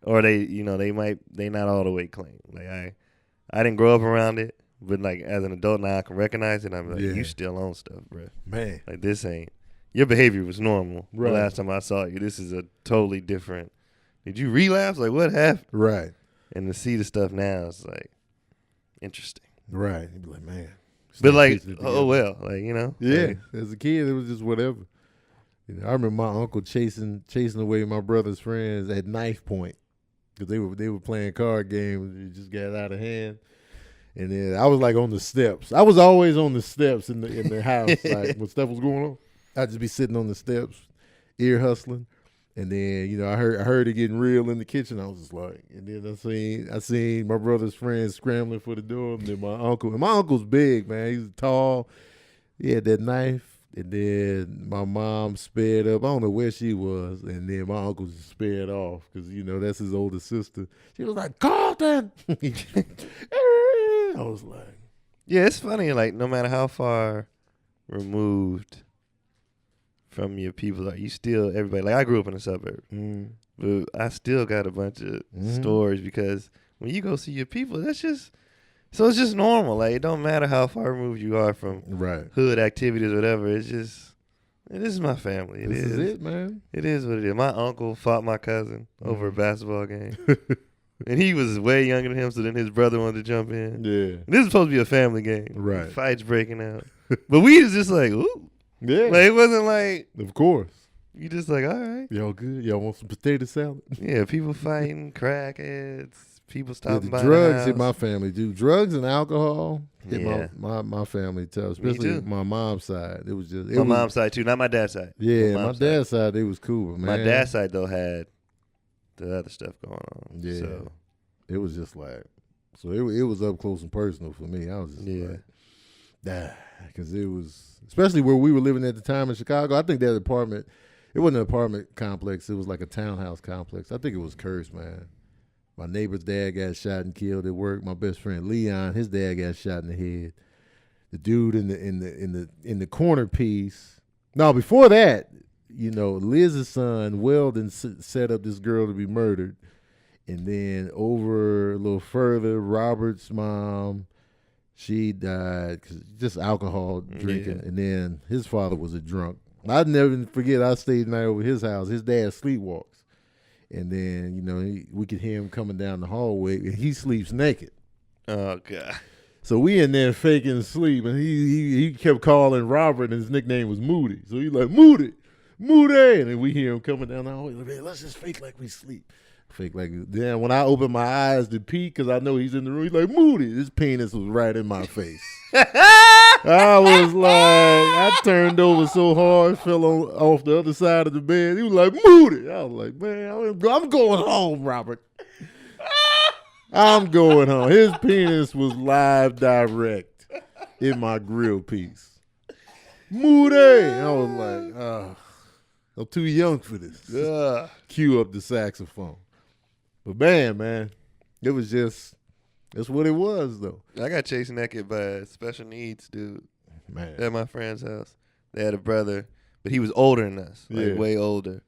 Or they not all the way clean. Like I didn't grow up around it, but like as an adult now I can recognize it. I'm like, you still own stuff, bro. Man, like this ain't your behavior was normal. Right. The last time I saw you, this is a totally different. Did you relapse? Like what happened? Right. And to see the stuff now, it's like interesting. Right. You'd be like, man. But like, oh well, like Yeah, like, as a kid, it was just whatever. I remember my uncle chasing away my brother's friends at knife point because they were playing card games. It just got out of hand, and then I was like on the steps. I was always on the steps in the house, like when stuff was going on. I'd just be sitting on the steps, ear hustling, and then I heard it getting real in the kitchen. I was just like, and then I seen my brother's friends scrambling for the door, and then my uncle's big, man. He's tall. He had that knife, and then my mom sped up. I don't know where she was, and then my uncle just sped off because that's his older sister. She was like, Carlton. I was like, yeah, it's funny. Like no matter how far removed from your people, like you still everybody. Like I grew up in the suburbs, but I still got a bunch of stories because when you go see your people, that's just so it's just normal. Like it don't matter how far removed you are from hood activities or whatever. It's just this is my family. This is it, man. It is what it is. My uncle fought my cousin over a basketball game. And he was way younger than him, so then his brother wanted to jump in. Yeah. And this is supposed to be a family game. Right. Fights breaking out. But we was just like, ooh. Yeah. Like, it wasn't like. Of course. You just like, all right. Y'all good? Y'all want some potato salad? Yeah, people fighting, crackheads, people stopping by drugs the in my family, dude. Drugs and alcohol hit Yeah. my family tough, especially my mom's side. It was just my mom's side too, not my dad's side. Yeah, my dad's side, it was cool, man. My dad's side though had the other stuff going on. Yeah. So it was just like, so it was up close and personal for me. I was just like, because it was, especially where we were living at the time in Chicago. I think that apartment, it wasn't an apartment complex. It was like a townhouse complex. I think it was cursed, man. My neighbor's dad got shot and killed at work. My best friend Leon, his dad got shot in the head. The dude in the corner piece. No, before that, Liz's son Weldon set up this girl to be murdered. And then over a little further, Robert's mom, she died because just alcohol drinking. Yeah. And then his father was a drunk. I'd never forget, I stayed the night over his house. His dad sleepwalks. And then, we could hear him coming down the hallway, and he sleeps naked. Oh, God. So we in there faking sleep, and he kept calling Robert, and his nickname was Moody. So he's like, Moody, Moody. And then we hear him coming down the hallway. Like, hey, let's just fake like we sleep. Fake like then when I open my eyes to peek, because I know he's in the room, he's like, Moody. His penis was right in my face. I was like, I turned over so hard, fell off the other side of the bed. He was like, Moody. I was like, man, I'm going home, Robert. I'm going home. His penis was live direct in my grill piece. Moody. I was like, I'm too young for this. Cue up the saxophone. But man, it was just, that's what it was, though. I got chased naked by a special needs dude. Man. At my friend's house. They had a brother, but he was older than us, like way older.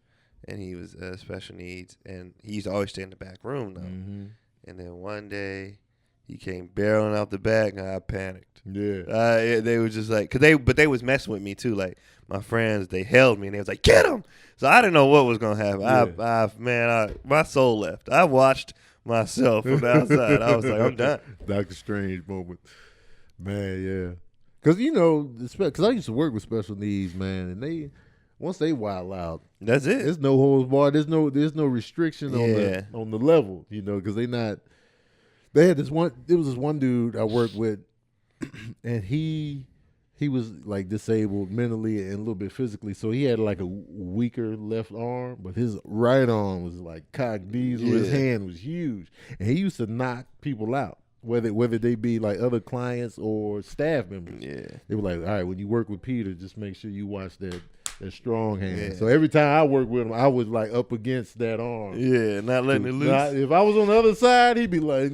And he was special needs. And he used to always stay in the back room, though. Mm-hmm. And then one day, he came barreling out the back, and I panicked. Yeah. They were just like, but they was messing with me, too. Like, my friends, they held me, and they was like, get him! So I didn't know what was going to happen. Yeah. My soul left. I watched myself from the outside. I was like, I'm done. Dr. Strange moment. Man, yeah. Because, because I used to work with special needs, man, and once they wild out, That's it. there's no holds barred. There's no restriction on the level, because they not. They had this one. There was this one dude I worked with, and he was like disabled mentally and a little bit physically, so he had like a weaker left arm, but his right arm was like cock diesel. His hand was huge, and he used to knock people out, whether they be like other clients or staff members. Yeah, they were like, all right, when you work with Peter, just make sure you watch that strong hand. Yeah. So every time I worked with him, I was like up against that arm. Yeah, not letting it loose. If I was on the other side, he'd be like,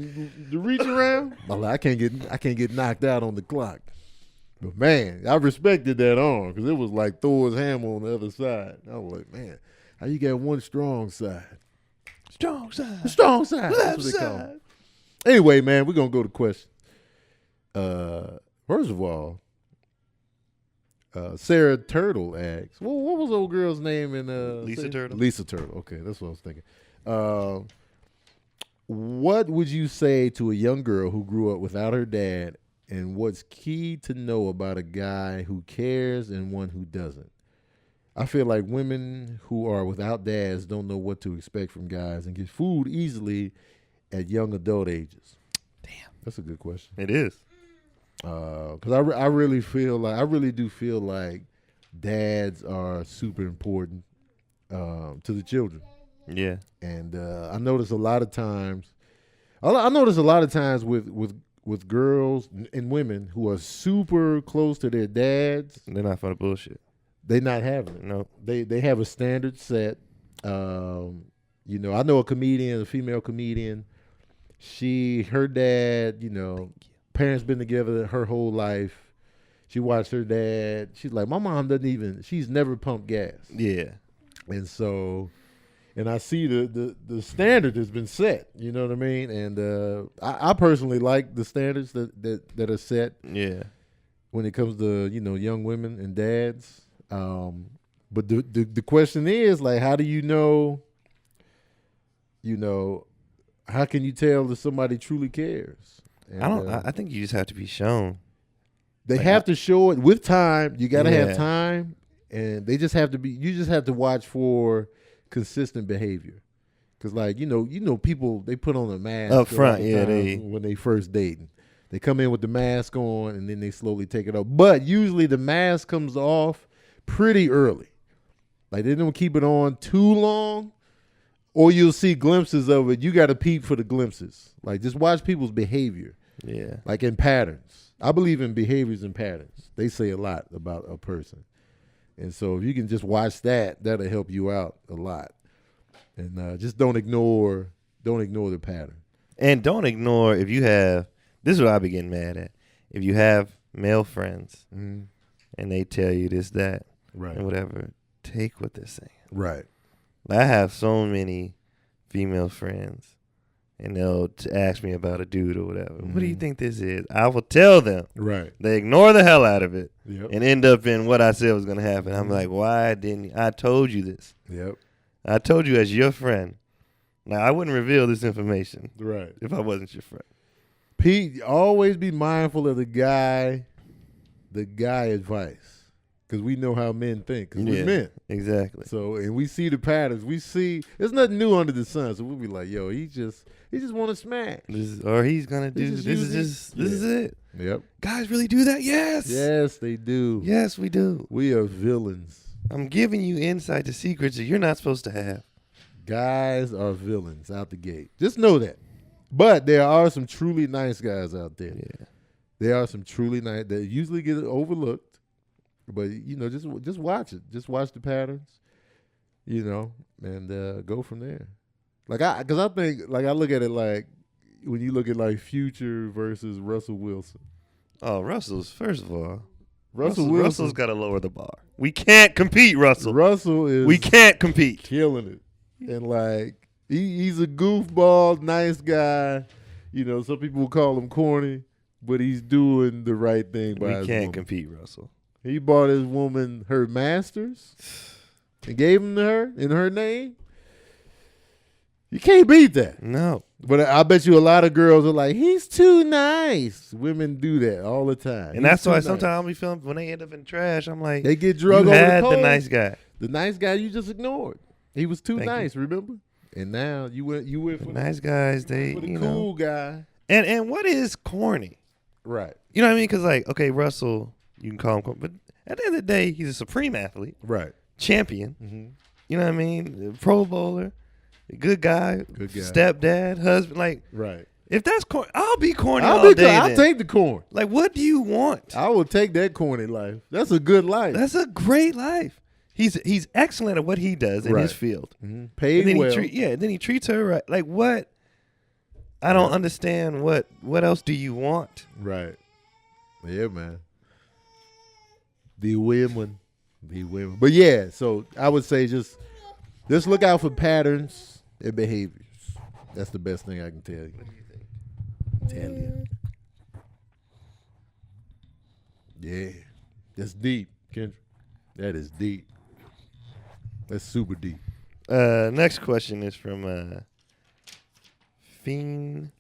to reach around. I'm like, I can't get knocked out on the clock. But man, I respected that arm because it was like Thor's hammer on the other side. I was like, man, how you got one strong side? Strong side. Strong side. Left side. Anyway, man, we're gonna go to questions. First of all, Sarah Turtle asks, well, what was old girl's name in Lisa Turtle? Lisa Turtle. Okay, that's what I was thinking. What would you say to a young girl who grew up without her dad, and what's key to know about a guy who cares and one who doesn't? I feel like women who are without dads don't know what to expect from guys and get fooled easily at young adult ages. Damn. That's a good question. It is. Because I really do feel like dads are super important to the children. Yeah. And I notice a lot of times with girls and women who are super close to their dads. They're not for the bullshit. They not having it. No. They have a standard set. I know a female comedian. Her dad, parents been together her whole life. She watched her dad. She's like, my mom she's never pumped gas. Yeah. And so, and I see the standard has been set, you know what I mean? And I personally like the standards that are set. Yeah. When it comes to, young women and dads. But the question is, like, how do you know, how can you tell if somebody truly cares? And, I think you just have to be shown. They have to show it with time. You got to have time, and you just have to watch for consistent behavior. Because, like, people, they put on a mask up front, when they first dating. They come in with the mask on, and then they slowly take it off. But usually the mask comes off pretty early. Like, they don't keep it on too long, or you'll see glimpses of it. You got to peep for the glimpses. Like, just watch people's behavior. Yeah. Like in patterns. I believe in behaviors and patterns. They say a lot about a person. And so if you can just watch that'll help you out a lot. And just don't ignore the pattern. And don't ignore if you have, this is what I be getting mad at. If you have male friends and they tell you this, that, right, and whatever, take what they're saying. Right. Like, I have so many female friends, and they'll ask me about a dude or whatever. What do you think this is? I will tell them. Right. They ignore the hell out of it and end up in what I said was going to happen. I'm like, why didn't you? I told you this. Yep. I told you as your friend. Now, I wouldn't reveal this information if I wasn't your friend. Pete, always be mindful of the guy advice. Because we know how men think. Because we're men. Exactly. So, and we see the patterns. We see, there's nothing new under the sun. So we'll be like, yo, he just want to smash. He's going to do, this is it. Yep. Guys really do that? Yes. Yes, they do. Yes, we do. We are villains. I'm giving you insight to secrets that you're not supposed to have. Guys are villains out the gate. Just know that. But there are some truly nice guys out there. Yeah. There are some truly nice that usually get overlooked. But, just watch it. Just watch the patterns, and go from there. Because I think, I look at it like when you look at, like, Future versus Russell Wilson. Oh, Russell's Russell's got to lower the bar. We can't compete, Russell. We can't compete. Killing it. And, like, he's a goofball, nice guy. Some people will call him corny, but he's doing the right thing by his woman. We can't compete, Russell. He bought his woman her masters and gave them to her in her name. You can't beat that. No. But I bet you a lot of girls are like, he's too nice. Women do that all the time. And that's why sometimes I'll be feeling when they end up in trash, I'm like, they get drugged you over had the coals. The nice guy. The nice guy you just ignored. He was too Thank you. nice, remember? And now you went for Nice guys, they for the you cool know. guy. And what is corny? Right. You know what I mean? Because like, okay, Russell, you can call him corny, but at the end of the day, he's a supreme athlete, Right. champion. Mm-hmm. You know what I mean? Pro bowler, good guy, stepdad, husband. Like, Right. if that's corny, I'll be corny I'll all day. I'll take the corn. Like, what do you want? I will take that corny life. That's a good life. That's a great life. He's excellent at what he does in his field. Mm-hmm. Paid and then well. then he treats her right. Like, what? I don't understand. What else do you want? Right. Yeah, man. The women. But yeah, so I would say just look out for patterns and behaviors. That's the best thing I can tell you. What do you think? Tell you. Yeah. That's deep, Kendra. That is deep. That's super deep. Next question is from Fiend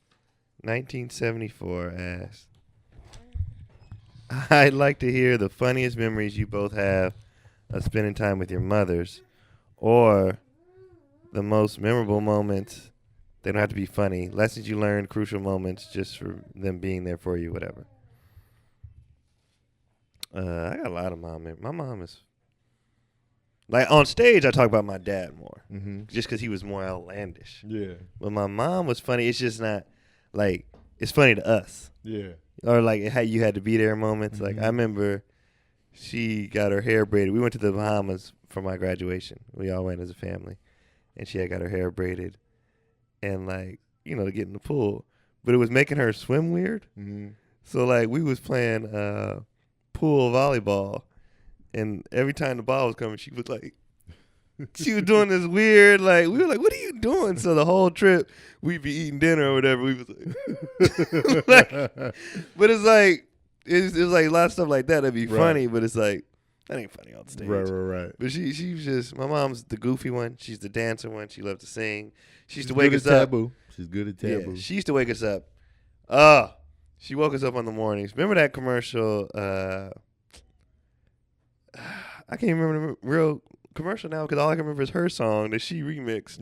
1974 asks, I'd like to hear the funniest memories you both have of spending time with your mothers, or the most memorable moments. They don't have to be funny. Lessons you learned, crucial moments, just for them being there for you, whatever. I got a lot of mom memories. My mom is... Like, on stage, I talk about my dad more. Mm-hmm. Just because he was more outlandish. Yeah. But my mom was funny. It's just not, like, it's funny to us. Yeah. Or, like, how you had to be there moments. Mm-hmm. Like, I remember she got her hair braided. We went to the Bahamas for my graduation. We all went as a family. And she had got her hair braided. And, like, you know, to get in the pool. But it was making her swim weird. Mm-hmm. So, like, we was playing pool volleyball. And every time the ball was coming, she was like, she was doing this weird, like, we were like, what are you doing? So the whole trip, we'd be eating dinner or whatever. We was like, but it's like, it's like a lot of stuff like that that'd be funny, but it's like, that ain't funny on stage. Right. But she was just, my mom's the goofy one. She's the dancer one. She loved to sing. She used to wake us up. She's good at taboo. Yeah, she used to wake us up. She woke us up in the mornings. Remember that commercial, I can't remember the real commercial now because all I can remember is her song that she remixed.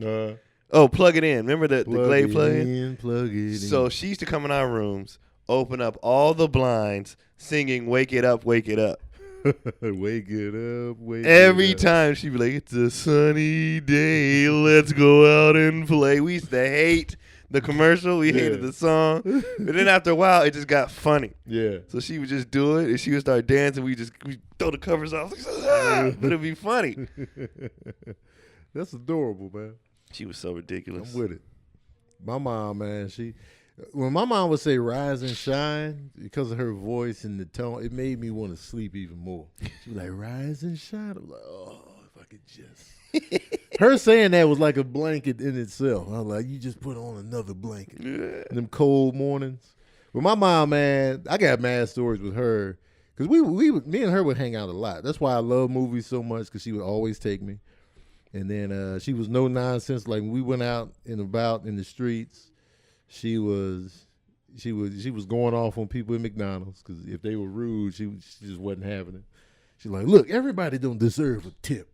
Plug It In. Remember the Glade plug-in? Plug it in. So she used to come in our rooms, open up all the blinds, singing Wake It Up, Wake It Up. Wake it up, wake Every it up. time she'd be like, it's a sunny day, let's go out and play. We used to hate the commercial. We hated the song. But then after a while, it just got funny. Yeah. So she would just do it, and she would start dancing. We throw the covers off. But it'd be funny. That's adorable, man. She was so ridiculous. I'm with it. My mom, man, when my mom would say rise and shine, because of her voice and the tone, it made me want to sleep even more. She was like, rise and shine. I'm like, oh, if I could just. Her saying that was like a blanket in itself. I was like, you just put on another blanket. Yeah. Them cold mornings. But my mom, man, I got mad stories with her. Because me and her would hang out a lot. That's why I love movies so much, because she would always take me. And then she was no nonsense. Like when we went out and about in the streets, she was going off on people in McDonald's, because if they were rude, she just wasn't having it. She's like, look, everybody don't deserve a tip.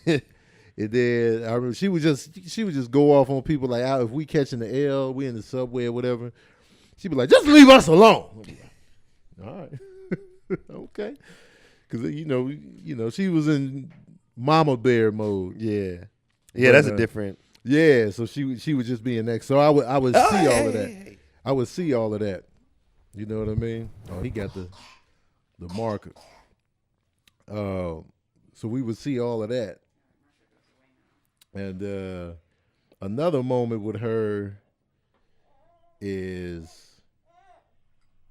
And then I remember she would just go off on people, like if we catching the L, we in the subway or whatever. She'd be like, just leave us alone. Like, all right, okay, because you know she was in mama bear mode. Yeah, But, that's a different. Yeah, so she would just be in next. So I would see all of that. I would see all of that. You know what I mean? Oh, he got the marker. So we would see all of that. And another moment with her is,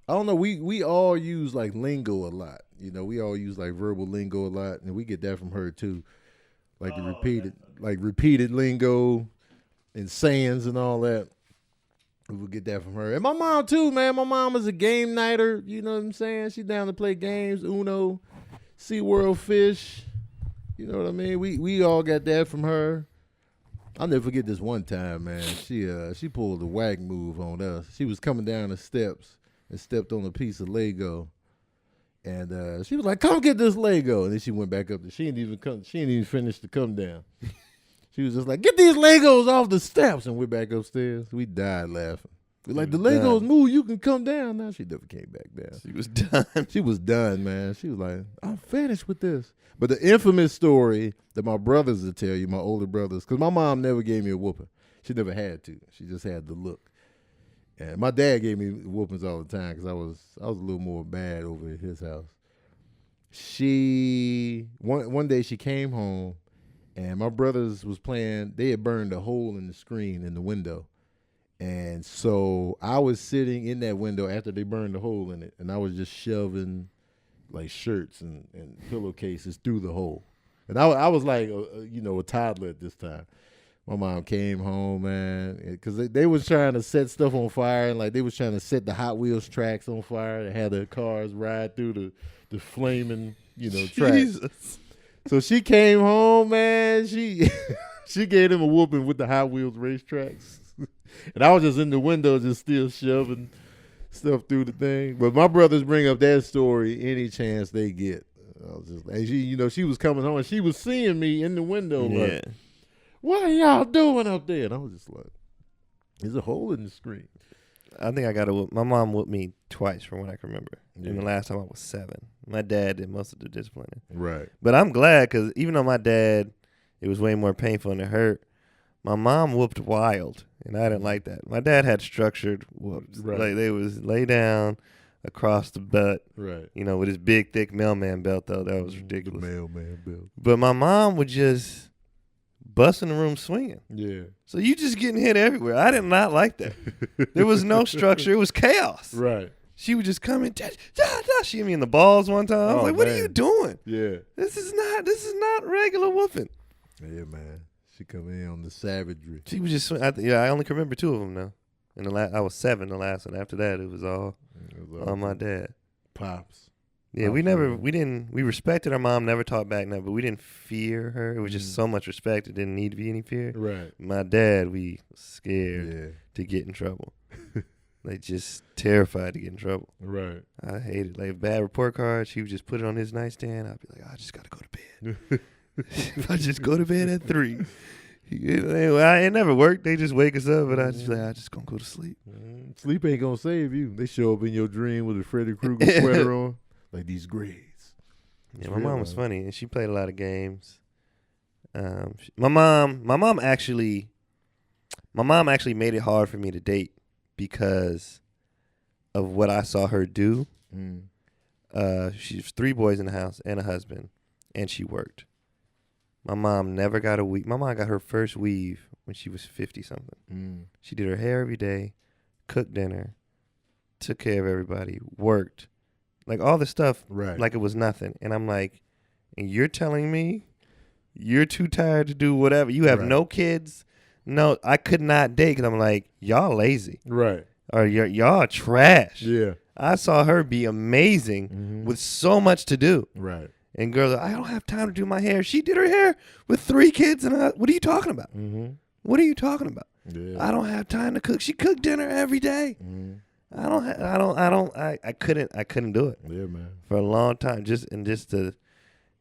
I don't know, we all use like lingo a lot. You know, we all use like verbal lingo a lot, and we get that from her too. Like the repeated lingo and sayings and all that. We would get that from her. And my mom too, man. My mom is a game nighter. You know what I'm saying? She's down to play games, Uno, SeaWorld Fish. You know what I mean? We all got that from her. I'll never forget this one time, man. She pulled a whack move on us. She was coming down the steps and stepped on a piece of Lego. And she was like, "Come get this Lego." And then she went back up. She didn't even finish the come down. She was just like, "Get these Legos off the steps," and we're back upstairs. We died laughing. We're like, "The Legos move. You can come down now." She never came back down. She was done. She was done, man. She was like, "I'm finished with this." But the infamous story that my brothers will tell you, my older brothers, because my mom never gave me a whooping. She never had to. She just had the look. And my dad gave me whoopings all the time because I was a little more bad over at his house. One day she came home, and my brothers was playing. They had burned a hole in the screen in the window. And so I was sitting in that window after they burned a hole in it, and I was just shoving like shirts and pillowcases through the hole. And I was like, a toddler at this time. My mom came home, man, because they was trying to set stuff on fire, and like they was trying to set the Hot Wheels tracks on fire and have the cars ride through the flaming, tracks. So she came home, man. She gave him a whooping with the Hot Wheels racetracks. And I was just in the window, just still shoving stuff through the thing. But my brothers bring up that story any chance they get. I was just, and she was coming home and she was seeing me in the window. Yeah. Like, "What are y'all doing up there?" And I was just like, "There's a hole in the screen." I think I got to whoop. My mom whooped me twice from what I can remember. Yeah. And the last time I was 7. My dad did most of the disciplining. Right. But I'm glad because even though my dad, it was way more painful and it hurt, my mom whooped wild. And I didn't like that. My dad had structured whoops. Right. Like they was lay down across the butt. Right. With his big, thick mailman belt, though. That was ridiculous. The mailman belt. But my mom would just bust in the room swinging. Yeah. So you just getting hit everywhere. I did not like that. There was no structure. It was chaos. Right. She would just come in, she hit me in the balls one time. I was like, "What are you doing? Yeah. This is not regular whooping." Yeah, man. She come in on the savagery. She was just, I only can remember 2 of them now. And I was 7 the last one. After that, it was all on my dad. Pops. Yeah, we respected our mom, never talked back now, but we didn't fear her. It was just so much respect. It didn't need to be any fear. Right. My dad, we scared to get in trouble. Like just terrified to get in trouble. Right. I hated like bad report card. She would just put it on his nightstand. I'd be like, "I just got to go to bed." If I just go to bed at 3. It never worked. They just wake us up, and I just be like, "I just gonna go to sleep." Sleep ain't gonna save you. They show up in your dream with a Freddy Krueger sweater on, like these grades. Yeah, my mom was funny, and she played a lot of games. My mom actually made it hard for me to date because of what I saw her do. She's 3 boys in the house and a husband, and she worked. My mom never got a weave. My mom got her first weave when she was 50-something. She did her hair every day, cooked dinner, took care of everybody, worked. Like all this stuff, right? Like it was nothing. And I'm like, and you're telling me you're too tired to do whatever? You have no kids? No, I could not date because I'm like, y'all lazy. Right. Or y'all trash. Yeah. I saw her be amazing with so much to do. Right. And girls are, "I don't have time to do my hair." She did her hair with 3 kids, and what are you talking about? What are you talking about? Yeah. I don't have time to cook. She cooked dinner every day. I couldn't do it. Yeah, man. For a long time,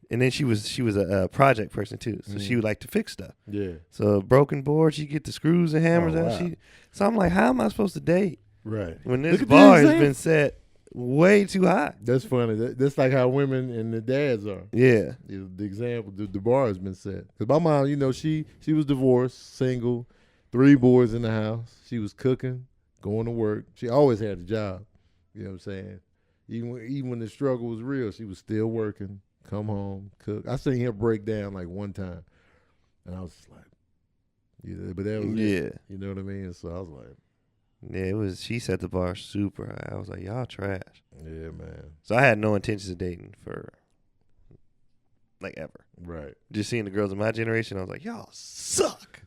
and then she was a project person too, so she would like to fix stuff. Yeah. So a broken board, she get the screws and hammers out. Wow. So I'm like, how am I supposed to date? Right. When this bar has been set way too high. That's funny. That's like how women and the dads are. Yeah. The example, the bar has been set. Because my mom, she was divorced, single, 3 boys in the house. She was cooking, going to work. She always had a job. You know what I'm saying? Even when the struggle was real, she was still working, come home, cook. I seen her break down like one time. And I was just like, yeah, but that was it. You know what I mean? So I was like, yeah, she set the bar super high. I was like, y'all trash. Yeah, man. So I had no intentions of dating for like ever. Right. Just seeing the girls in my generation, I was like, y'all suck.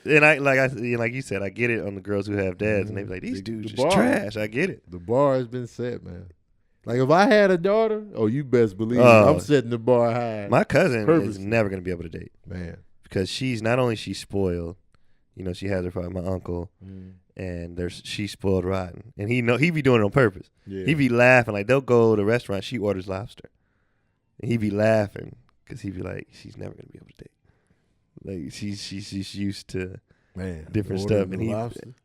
And like you said, I get it on the girls who have dads, and they be like, these dudes just trash. I get it. The bar has been set, man. Like if I had a daughter, you best believe I'm setting the bar high. My cousin is never gonna be able to date, man, because she's not only she's spoiled. she has her from my uncle, Mm. and she's spoiled rotten, and he be doing it on purpose. Yeah. He be laughing like they'll go to a restaurant. She orders lobster, and he be laughing because he be like, she's never gonna be able to date. Like she's used to different stuff, and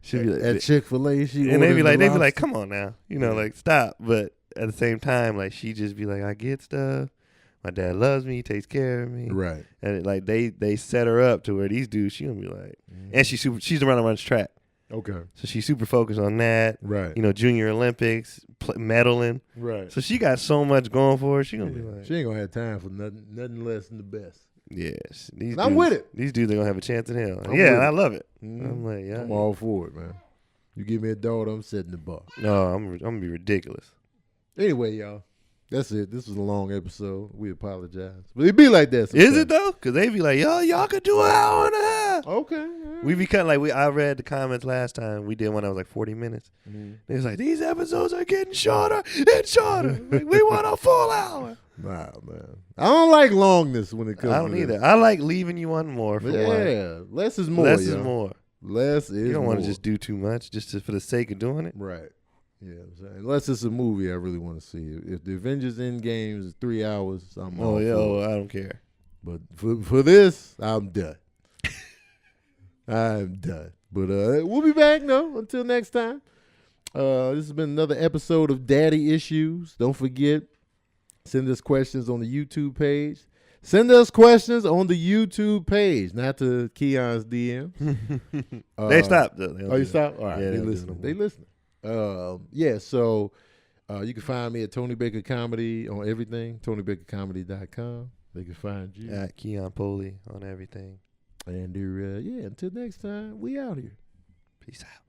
she'll be like at Chick-fil-A. And they be like, come on now, like stop. But at the same time, like she just be like, I get stuff. My dad loves me. He takes care of me. Right. And they set her up to where these dudes, she gonna be like, and she's the runner runs track. Okay. So she's super focused on that. Right. Junior Olympics, medaling. Right. So she got so much going for her. She gonna be like, she ain't gonna have time for nothing less than the best. Yes. I'm with it. These dudes are gonna have a chance in hell. I'm with it. I love it. Mm-hmm. I'm like, yeah. I'm all for it, man. You give me a daughter, I'm setting the bar. No, I'm gonna be ridiculous. Anyway, y'all. That's it. This was a long episode. We apologize. But it be like that sometimes. Is it though? Because they be like, y'all could do an hour and a half. Okay. We be cutting I read the comments last time. We did one that was like 40 minutes. Mm-hmm. They was like, these episodes are getting shorter and shorter. Like, we want a full hour. Nah, man. I don't like longness when it comes to I don't this. either. I like leaving you on more for one. Less is more. Less is more. Less is more. You don't want to just do too much just for the sake of doing it. Right. Yeah, unless it's a movie I really want to see. If the Avengers Endgame is 3 hours, I'm all for it. I don't care. But for this, I'm done. I'm done. But we'll be back, until next time. This has been another episode of Daddy Issues. Don't forget, send us questions on the YouTube page. Send us questions on the YouTube page, not to Keon's DM. They stopped, though. You stopped? All right, Yeah, they listening. They listening. So you can find me at Tony Baker Comedy on everything, TonyBakerComedy.com. They can find you. At Keon Poley on everything. And until next time, we out here. Peace out.